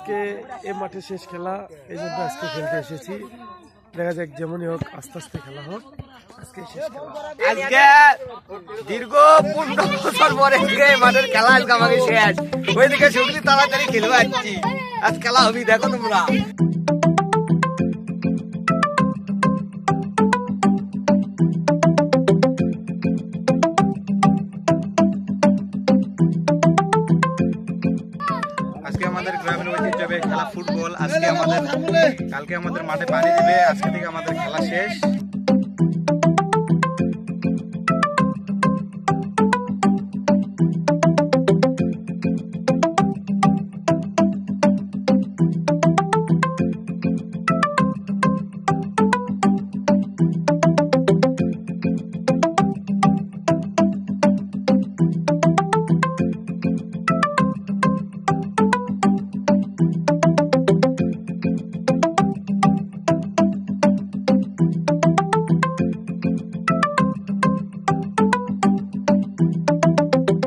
আজকে এই মাঠে শেষ খেলা, এই জন্য আজকে খেলতে এসেছি। দেখা যাক যেমনই হোক, আস্তে আস্তে খেলা হোক। আজকে শেষ খেলা, আজকে দীর্ঘ 15 বছর পরে মাঠের খেলা আজকে আমাকে শেষ। ওইদিকে শুনছি তাড়াতাড়ি খেলবো আসছি, আজ খেলা হবি দেখো তোমরা। আজকে আমাদের গ্রামের ঐতিহ্যবাহী খেলা ফুটবল। কালকে আমাদের মাঠে পানি দিবে, আজকে থেকে আমাদের খেলা শেষ।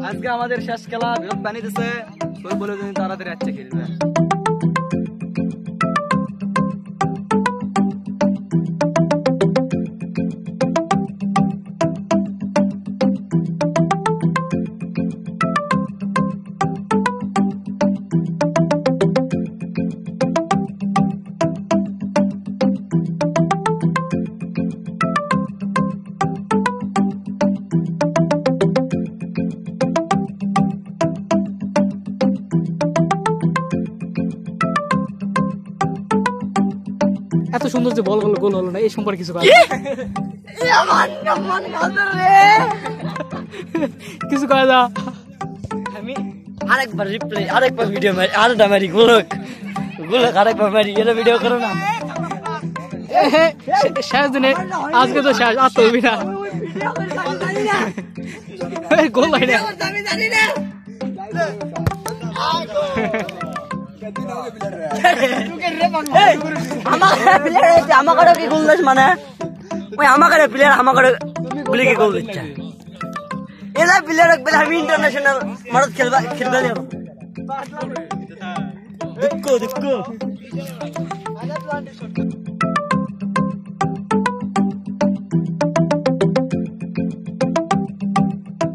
আজকে আমাদের শেষ খেলা, বিরোধ পানি দিচ্ছে, ওই বলে তাড়াতাড়ি আচ্ছা খেলবে। এত সুন্দর যে বল গোল হলো না, এই সম্পর্কে কিছু কিছু করা যা। আমি আরেকবার রিপ্লে, আরেকবার ভিডিও মারি, আরেকটা মারি, গোলক আরেকবার মারি, এটা ভিডিও করো না। শেষ দিনে আজকে তো শেষ, আর তো হবি না, গোল হয় না। আমাকে কি গোল দিস মানে ওই আমাকে প্লেয়ার আমাকে বলে কি গোল দিচ্ছে, এরা প্লেয়ার বলে আমি ইন্টারন্যাশনাল মারত খেলবে যাব। দুঃখ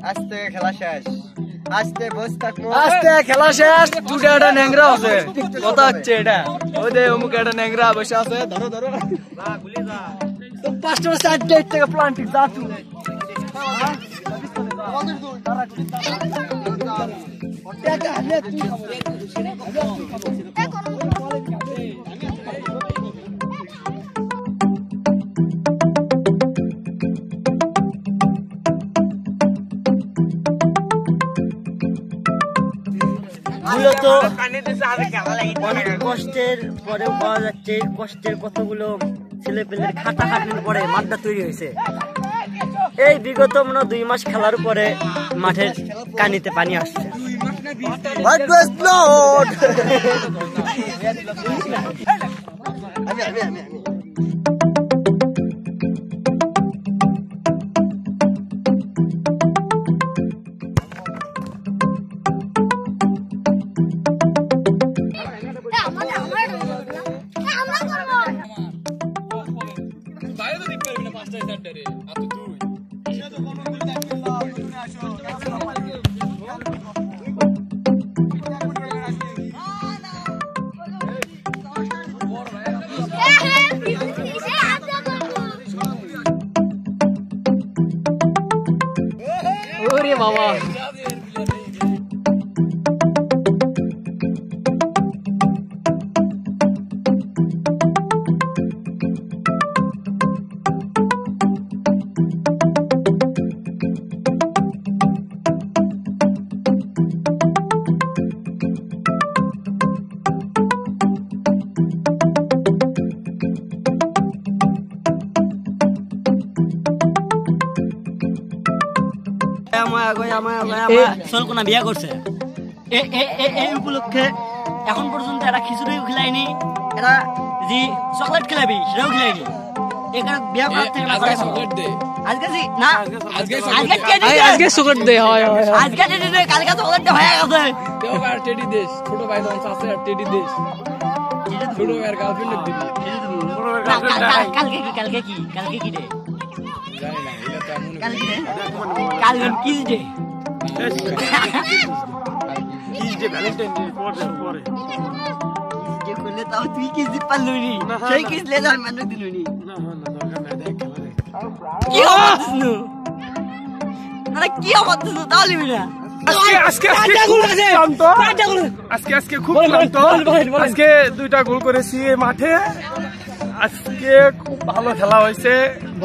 আজকে খেলা শেষ, আজকে বস থাকবো, আজকে খেলা শেষ। দুটো একটা ন্যাংরা আছে, কথা হচ্ছে এটা, ওই যে অমুক একটা ন্যাংরা বসে আছে, ধরো তো 5টা 4টা থেকে প্লান্টিং যা তুই মূলত অনেক কষ্টের পরেও পাওয়া যাচ্ছে, কষ্টের কতগুলো ছেলে পেলের খাটাখাটির পরে মাঠটা তৈরি হয়েছে। এই বিগত 2 মাস খেলার পরে মাঠের কানিতে পানি আসছে। ওরে বাবা, সলকোনা বিয়া করছে, এই উপলক্ষে এখন পর্যন্ত এরা খিচুড়িও খিলায়নি, এরা যে চকলেট খিলাবি সেটাও খিলায়নি। এখানে বিয়ে করার থেকে না আজকে চকলেট দে আজকে না আজকে আজকে চকলেট দে হয় হয় হয়। আজকে টেডি দে কালকে চকলেট হয়ে গেছে কেউ আর টেডি দেশ ছোট ভাই দল আছে আর টেডি দেশ ছোট ভাইয়ের গার্লফ্রেন্ড দিবি কালকে কি রে জানি না এটা তো এমন কালকে কি ডে টিউসডে ভ্যালেন্টাইন ডে পরে যে করলে তাও তুই কি জিত পারলি নি সেই কিস লে যার মানে দিল নি না দরকার নাই দেখ খেলা দেখ কি হচ্ছে নু আরে কি হচ্ছে নু তাও লিবি না আজকে ক্লান্ত আজকে খুব ক্লান্ত আজকে 2টা গোল করেছি এই মাঠে আজকে খুব ভালো খেলা হয়েছে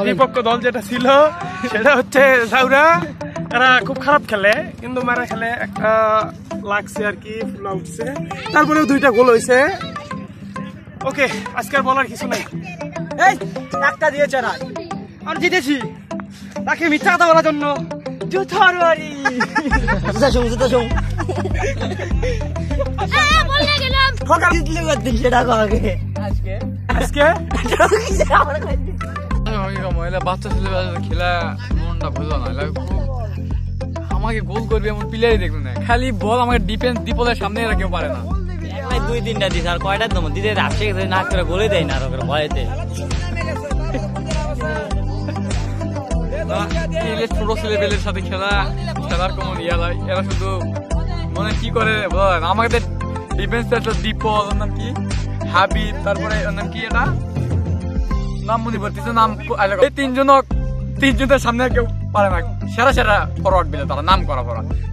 বিপক্ষ দল যেটা ছিল সেটা হচ্ছে জাউরা এরা খুব খারাপ খেলে কিন্তু মারা খেলে একটা লাগছে আর কি ফুলা উঠছে তারপরেও 2টা গোল হয়েছে ওকে আজকের বলার কিছু নাই এই একটা দিয়েছে না আর জিতেছি তাকে মিথ্যা কথা বলার জন্য জুতার বাড়ি জুতা শুন বলে গেলাম ফোকা জিতলে করতে সেটা আগে আজকে মহিলা বাচ্চা ছেলে খেলা মনটা বুঝলো না আমাকে গোল করবে এমন প্লেয়ারই দেখলো না খালি বল আমাকে ডিফেন্স ডিপলের সামনে এরা কেউ পারে না একলাই 2-3টা দিস আর কয়টা দম দিতে আসে না করে গোলে দেয় না আর ওকে ভয়েতে ছোট ছেলেপেলের সাথে খেলার কোনো ইয়া নাই এরা শুধু মনে কি করে বল আমাদের ডিফেন্স ডিপল ওর নাম কি হাবিব তারপরে ওর নাম কি এটা নাম মনে পড়তেছে নাম এই তিনজনের সামনে কেউ পারে না সেরা ফরওয়ার্ড বিলে তারা নাম করা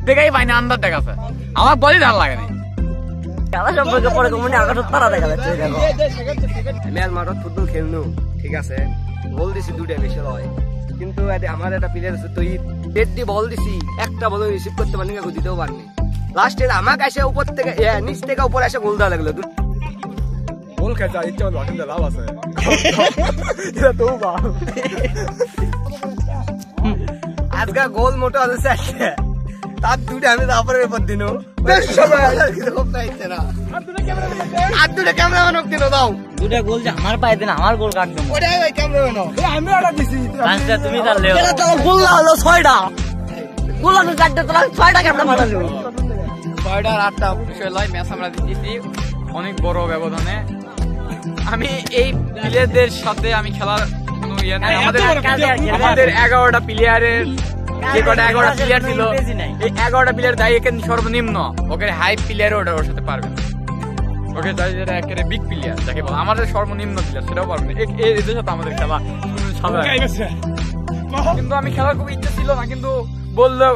দেখাই পাই না আন্দাজ দেখাছে আমার বলই ধার লাগে না খেলা সম্পর্কে পরে মনে আকাশ তারা দেখা যাচ্ছে দেখো আমি আর মাঠত ফুটবল খেলনু ঠিক আছে বল দিছি 2টা বেশি হয় কিন্তু আমার একটা প্লেয়ার আছে তুই 8টি বল দিছি একটা বল রিসিভ করতে পারিনি কাকু দিতেও পারিনি লাস্টে আমাকে এসে উপর থেকে নিচ থেকে উপরে এসে গোল দেওয়া লাগলো গোল খেলতে ইচ্ছা হলো কিন্তু লাভ আছে এটা তো আজকে গোল মোটো আছে একটা তার 2টা আমি তারপরে পেপার দিনু আর 2টা ক্যামেরাম্যান হোক দিন দাও 2টা গোল যে আমার পায়ে দেন আমার গোল কাট দেবো ওটাই ওই ক্যামেরাম্যান আমি অর্ডার দিছি পাঁচটা তুমি তাহলে গোল হলো 6টা গোল হলো 4টা তোরা 6টা ক্যামেরা মারলো 6টা আর 8টা বিষয় লয় ম্যাচ আমরা জিতেছি অনেক বড় ব্যবধানে আমি এই প্লেয়ারদের সাথে আমি খেলার কোনো ইয়ে নাই আমাদের 11টা প্লেয়ারের যে কটা 11টা প্লেয়ার ছিল এই 11টা প্লেয়ার দায়ী এখানে সর্বনিম্ন ওকে হাই প্লেয়ার ওর সাথে পারবে না ওকে যাই যেটা একেবারে বিগ প্লেয়ার যাকে বলে আমাদের সর্বনিম্ন প্লেয়ার সেটাও পারবে না এদের সাথে আমাদের খেলা কিন্তু আমি খেলার খুব ইচ্ছা ছিল না কিন্তু বললো